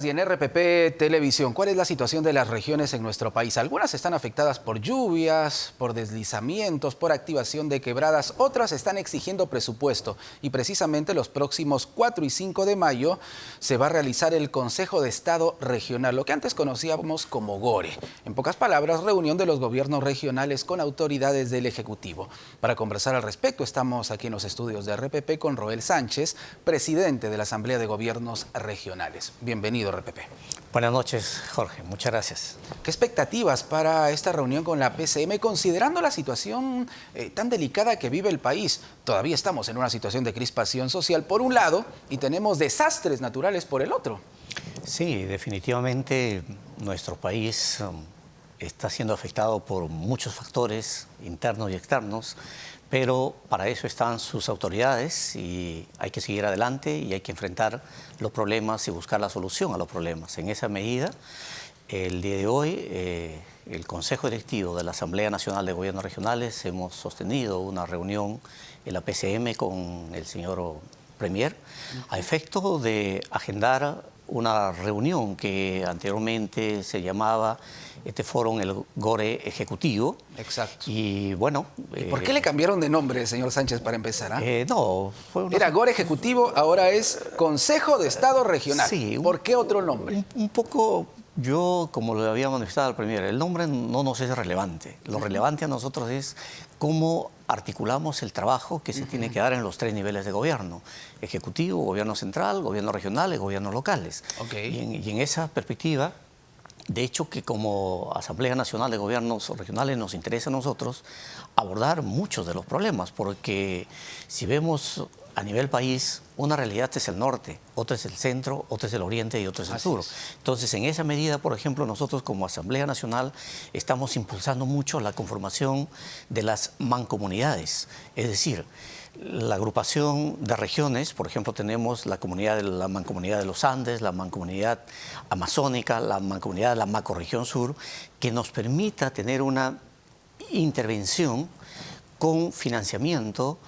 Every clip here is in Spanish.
Y en RPP Televisión, ¿cuál es la situación de las regiones en nuestro país? Algunas están afectadas por lluvias, por deslizamientos, por activación de quebradas, otras están exigiendo presupuesto. Y precisamente los próximos 4 y 5 de mayo se va a realizar el Consejo de Estado Regional, lo que antes conocíamos como GORE. En pocas palabras, reunión de los gobiernos regionales con autoridades del Ejecutivo. Para conversar al respecto, estamos aquí en los estudios de RPP con Roel Sánchez, presidente de la Asamblea de Gobiernos Regionales. Bienvenido, RPP. Buenas noches, Jorge. Muchas gracias. ¿Qué expectativas para esta reunión con la PCM, considerando la situación tan delicada que vive el país? Todavía estamos en una situación de crispación social por un lado y tenemos desastres naturales por el otro. Sí, definitivamente nuestro país está siendo afectado por muchos factores internos y externos, pero para eso están sus autoridades y hay que seguir adelante y hay que enfrentar los problemas y buscar la solución a los problemas. En esa medida, el día de hoy, el Consejo Directivo de la Asamblea Nacional de Gobiernos Regionales hemos sostenido una reunión en la PCM con el señor Premier a efecto de agendar una reunión que anteriormente se llamaba este foro el GORE Ejecutivo. Exacto. Y bueno... ¿Y por qué le cambiaron de nombre, señor Sánchez, para empezar? No, fue una... Era GORE Ejecutivo, ahora es Consejo de Estado Regional. Sí. ¿Por qué otro nombre? Un poco... Yo, como lo había manifestado al Premier, el nombre no nos es relevante. Lo relevante a nosotros es cómo articulamos el trabajo que se tiene que dar en los 3 niveles de gobierno: Ejecutivo, Gobierno Central, Gobiernos Regionales, Gobiernos Locales. Okay. Y en esa perspectiva, de hecho que como Asamblea Nacional de Gobiernos Regionales nos interesa a nosotros abordar muchos de los problemas, porque si vemos a nivel país, una realidad es el norte, otra es el centro, otra es el oriente y otra es el sur. Entonces, en esa medida, por ejemplo, nosotros como Asamblea Nacional estamos impulsando mucho la conformación de las mancomunidades, es decir, la agrupación de regiones. Por ejemplo, tenemos la mancomunidad de los Andes, la mancomunidad amazónica, la mancomunidad de la macrorregión sur, que nos permita tener una intervención con financiamiento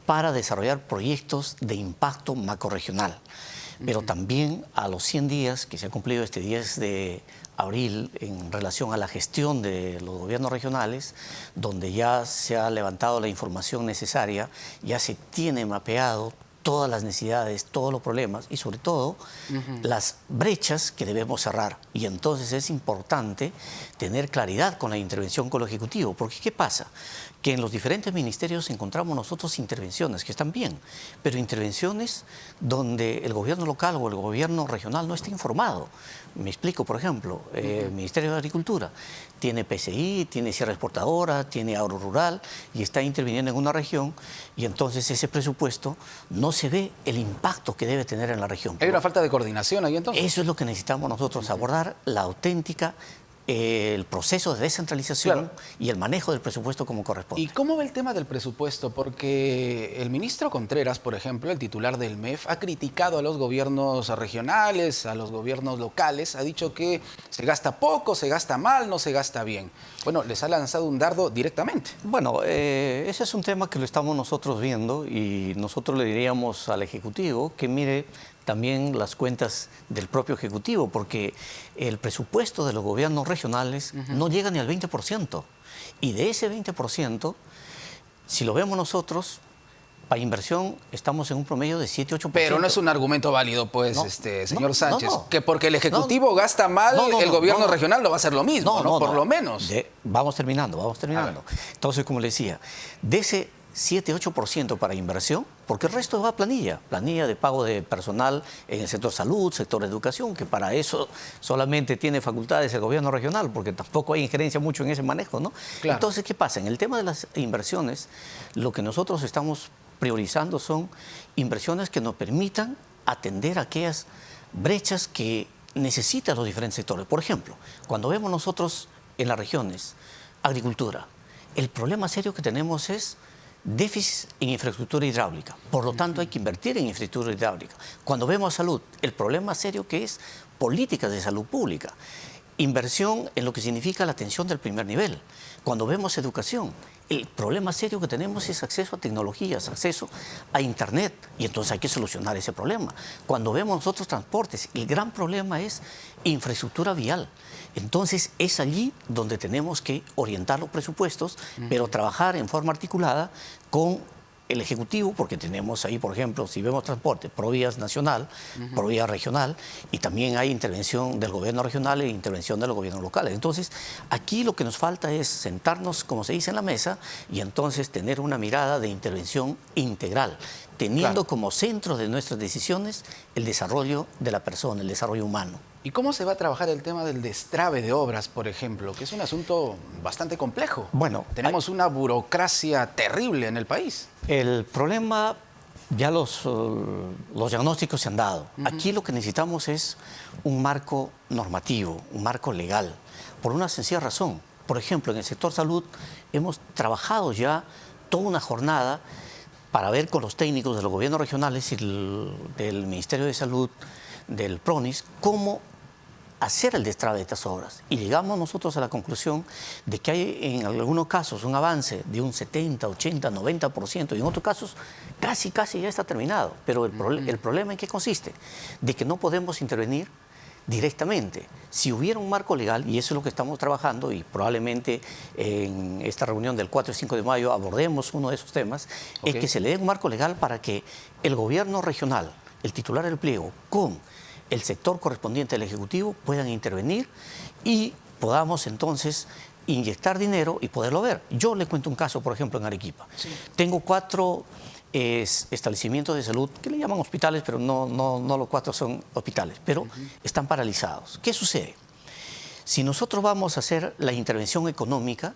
para desarrollar proyectos de impacto macrorregional. Pero también a los 100 días que se ha cumplido este 10 de abril en relación a la gestión de los gobiernos regionales, donde ya se ha levantado la información necesaria, ya se tiene mapeado todas las necesidades, todos los problemas y sobre todo las brechas que debemos cerrar. Y entonces es importante tener claridad con la intervención con lo Ejecutivo, porque ¿qué pasa? Que en los diferentes ministerios encontramos nosotros intervenciones que están bien, pero intervenciones donde el gobierno local o el gobierno regional no está informado. Me explico, por ejemplo, el Ministerio de Agricultura tiene PCI, tiene Sierra Exportadora, tiene Agro Rural y está interviniendo en una región y entonces ese presupuesto no se ve el impacto que debe tener en la región. ¿Hay una falta de coordinación ahí entonces? Eso es lo que necesitamos nosotros, abordar la auténtica el proceso de descentralización y el manejo del presupuesto como corresponde. ¿Y cómo ve el tema del presupuesto? Porque el ministro Contreras, por ejemplo, el titular del MEF, ha criticado a los gobiernos regionales, a los gobiernos locales, ha dicho que se gasta poco, se gasta mal, no se gasta bien. Bueno, les ha lanzado un dardo directamente. Bueno, ese es un tema que lo estamos nosotros viendo y nosotros le diríamos al Ejecutivo que mire también las cuentas del propio Ejecutivo, porque el presupuesto de los gobiernos regionales no llega ni al 20%. Y de ese 20%, si lo vemos nosotros, para inversión estamos en un promedio de 7-8%. Pero no es un argumento válido, pues, señor Sánchez, que porque el Ejecutivo gasta mal, el gobierno regional lo va a hacer lo mismo, ¿no? Por lo menos. Vamos terminando. Entonces, como le decía, de ese 7-8% para inversión, porque el resto va a planilla de pago de personal en el sector salud, sector educación, que para eso solamente tiene facultades el gobierno regional, porque tampoco hay injerencia mucho en ese manejo, ¿no? Claro. Entonces, ¿qué pasa? En el tema de las inversiones, lo que nosotros estamos priorizando son inversiones que nos permitan atender aquellas brechas que necesitan los diferentes sectores. Por ejemplo, cuando vemos nosotros en las regiones, agricultura, el problema serio que tenemos es déficit en infraestructura hidráulica. Por lo tanto, hay que invertir en infraestructura hidráulica. Cuando vemos salud, el problema serio que es políticas de salud pública. inversión en lo que significa la atención del primer nivel. Cuando vemos educación, el problema serio que tenemos es acceso a tecnologías, acceso a Internet, y entonces hay que solucionar ese problema. Cuando vemos nosotros transportes, el gran problema es infraestructura vial. Entonces es allí donde tenemos que orientar los presupuestos, pero trabajar en forma articulada con el Ejecutivo, porque tenemos ahí, por ejemplo, si vemos transporte, Provías nacional, Provías regional, y también hay intervención del gobierno regional e intervención de los gobiernos locales. Entonces, aquí lo que nos falta es sentarnos, como se dice en la mesa, y entonces tener una mirada de intervención integral, teniendo como centro de nuestras decisiones el desarrollo de la persona, el desarrollo humano. ¿Y cómo se va a trabajar el tema del destrave de obras, por ejemplo? Que es un asunto bastante complejo. Bueno, tenemos una burocracia terrible en el país. El problema, ya los diagnósticos se han dado. Aquí lo que necesitamos es un marco normativo, un marco legal, por una sencilla razón. Por ejemplo, en el sector salud hemos trabajado ya toda una jornada para ver con los técnicos de los gobiernos regionales y del Ministerio de Salud, del PRONIS, cómo hacer el destrave de estas obras. Y llegamos nosotros a la conclusión de que hay en algunos casos un avance de un 70, 80, 90%, y en otros casos casi ya está terminado. Pero el problema ¿en qué consiste? De que no podemos intervenir directamente. Si hubiera un marco legal, y eso es lo que estamos trabajando, y probablemente en esta reunión del 4 y 5 de mayo abordemos uno de esos temas, es que se le dé un marco legal para que el gobierno regional, el titular del pliego, con el sector correspondiente del Ejecutivo puedan intervenir y podamos entonces inyectar dinero y poderlo ver. Yo le cuento un caso, por ejemplo, en Arequipa. Sí. Tengo 4 establecimientos de salud que le llaman hospitales, pero no los 4 son hospitales, pero están paralizados. ¿Qué sucede? Si nosotros vamos a hacer la intervención económica,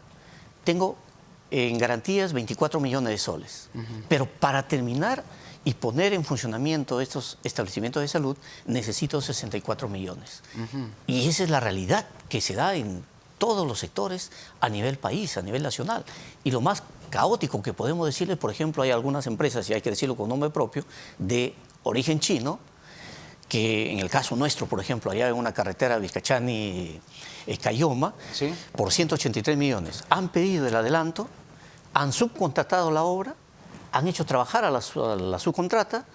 tengo en garantías 24 millones de soles, pero para terminar y poner en funcionamiento estos establecimientos de salud, necesito 64 millones. Y esa es la realidad que se da en todos los sectores a nivel país, a nivel nacional. Y lo más caótico que podemos decirles, por ejemplo, hay algunas empresas, y hay que decirlo con nombre propio, de origen chino, que en el caso nuestro, por ejemplo, allá en una carretera Vizcachani-Cayoma, ¿sí?, por 183 millones, han pedido el adelanto, han subcontratado la obra, han hecho trabajar a la subcontrata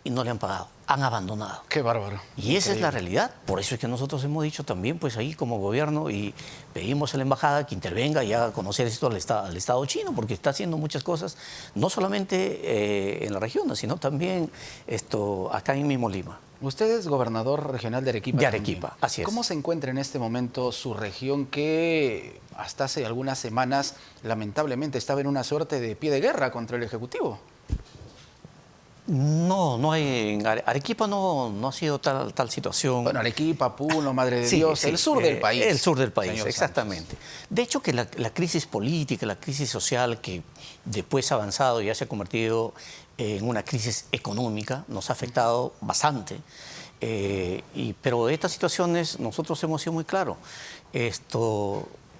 y no le han pagado, han abandonado. Qué bárbaro. Y esa es la realidad. Por eso es que nosotros hemos dicho también, pues ahí como gobierno, y pedimos a la embajada que intervenga y haga conocer esto al Estado chino, porque está haciendo muchas cosas, no solamente en la región, sino también acá en mismo Lima. Usted es gobernador regional de Arequipa. De Arequipa, también. Así es. ¿Cómo se encuentra en este momento su región que hasta hace algunas semanas lamentablemente estaba en una suerte de pie de guerra contra el Ejecutivo? No hay, en Arequipa no ha sido tal situación. Bueno, Arequipa, Puno, Madre de Dios, el sur del país. El sur del país, exactamente. De hecho, que la crisis política, la crisis social, que después ha avanzado y ya se ha convertido en una crisis económica, nos ha afectado bastante. Pero estas situaciones nosotros hemos sido muy claros.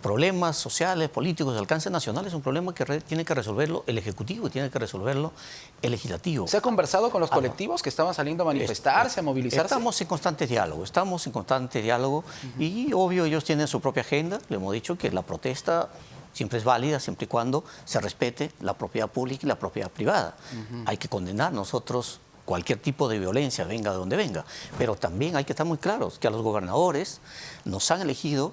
Problemas sociales, políticos de alcance nacional es un problema que tiene que resolverlo el Ejecutivo y tiene que resolverlo el Legislativo. ¿Se ha conversado con los colectivos que estaban saliendo a manifestarse, a movilizarse? Estamos en constante diálogo, y obvio ellos tienen su propia agenda. Le hemos dicho que la protesta siempre es válida, siempre y cuando se respete la propiedad pública y la propiedad privada. Hay que condenar nosotros cualquier tipo de violencia, venga de donde venga, pero también hay que estar muy claros que a los gobernadores nos han elegido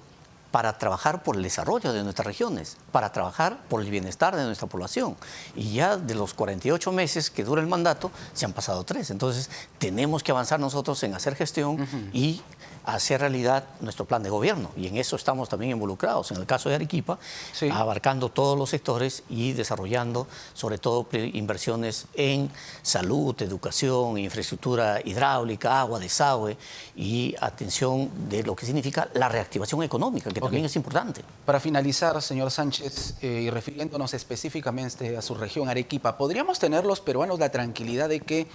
para trabajar por el desarrollo de nuestras regiones, para trabajar por el bienestar de nuestra población. Y ya de los 48 meses que dura el mandato, se han pasado 3. Entonces, tenemos que avanzar nosotros en hacer gestión y hacer realidad nuestro plan de gobierno. Y en eso estamos también involucrados. En el caso de Arequipa, sí, abarcando todos los sectores y desarrollando, sobre todo, inversiones en salud, educación, infraestructura hidráulica, agua, desagüe y atención de lo que significa la reactivación económica, que también es importante. Para finalizar, señor Sánchez, y refiriéndonos específicamente a su región, Arequipa, ¿podríamos tener los peruanos la tranquilidad de que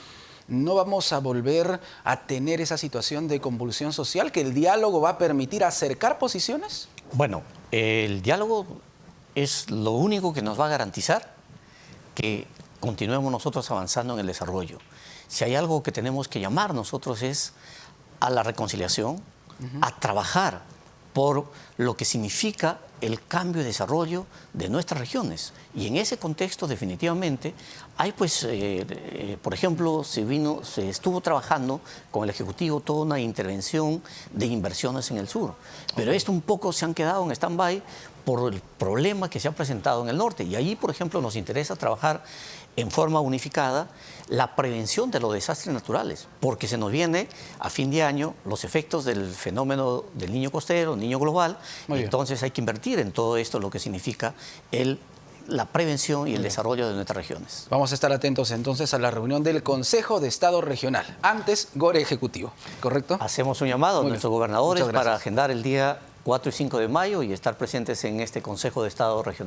no vamos a volver a tener esa situación de convulsión social, que el diálogo va a permitir acercar posiciones? Bueno, el diálogo es lo único que nos va a garantizar que continuemos nosotros avanzando en el desarrollo. Si hay algo que tenemos que llamar nosotros es a la reconciliación, a trabajar por lo que significa el cambio y desarrollo de nuestras regiones. Y en ese contexto, definitivamente, hay pues, por ejemplo, se estuvo trabajando con el Ejecutivo toda una intervención de inversiones en el sur. Pero esto un poco se han quedado en stand-by por el problema que se ha presentado en el norte. Y allí, por ejemplo, nos interesa trabajar en forma unificada la prevención de los desastres naturales, porque se nos viene a fin de año los efectos del fenómeno del niño costero, niño global, y entonces hay que invertir en todo esto, lo que significa la prevención y el desarrollo de nuestras regiones. Vamos a estar atentos entonces a la reunión del Consejo de Estado Regional, antes GORE Ejecutivo, ¿correcto? Hacemos un llamado a nuestros gobernadores para agendar el día 4 y 5 de mayo y estar presentes en este Consejo de Estado Regional.